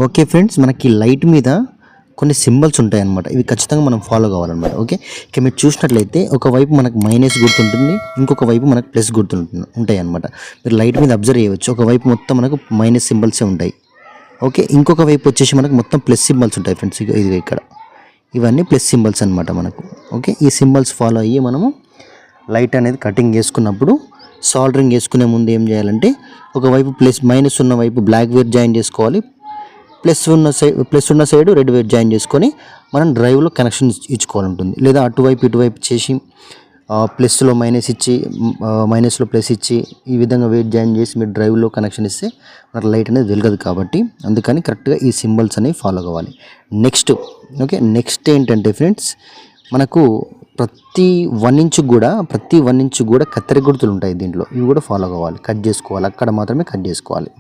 Okay friends, మనకి light మీద కొన్ని సింబల్స్ ఉంటాయన్నమాట. ఇవి ఖచ్చితంగా మనం ఫాలో కావాలన్నమాట. ఓకే, ఇక మీరు చూసినట్లయితే ఒకవైపు మనకు మైనస్ గుర్తుంటుంది, ఇంకొక వైపు మనకు ప్లస్ గుర్తుంటుంది ఉంటాయి అన్నమాట. మీరు లైట్ మీద అబ్జర్వ్ చేయవచ్చు. ఒకవైపు మొత్తం మనకు మైనస్ సింబల్సే ఉంటాయి. ఓకే, ఇంకొక వైపు వచ్చేసి మనకు మొత్తం ప్లస్ సింబల్స్ ఉంటాయి ఫ్రెండ్స్. ఇది ఇక్కడ ఇవన్నీ ప్లస్ సింబల్స్ అనమాట మనకు. ఓకే, ఈ సింబల్స్ ఫాలో అయ్యి మనము లైట్ అనేది కటింగ్ చేసుకున్నప్పుడు సాల్డరింగ్ చేసుకునే ముందు ఏం చేయాలంటే ఒకవైపు ప్లస్ మైనస్ ఉన్న వైపు బ్లాక్ వేర్ జాయిన్ చేసుకోవాలి, ప్లస్ ఉన్న సైడ్ రెడ్ వైర్ జాయిన్ చేసుకొని మనం డ్రైవ్లో కనెక్షన్ ఇచ్చుకోవాలి ఉంటుంది. లేదా అటువైపు ఇటువైపు చేసి ప్లస్లో మైనస్ ఇచ్చి మైనస్లో ప్లస్ ఇచ్చి ఈ విధంగా వెయిట్ జాయిన్ చేసి మీరు డ్రైవ్లో కనెక్షన్ ఇస్తే మనకు లైట్ అనేది వెలగదు. కాబట్టి అందుకని కరెక్ట్గా ఈ సింబల్స్ అనేవి ఫాలో కావాలి. నెక్స్ట్ ఏంటంటే ఫ్రెండ్స్, మనకు ప్రతి 1 ఇంచ్ కూడా కత్తెర గుర్తులు ఉంటాయి దీంట్లో. ఇవి కూడా ఫాలో కావాలి, కట్ చేసుకోవాలి, అక్కడ మాత్రమే కట్ చేసుకోవాలి.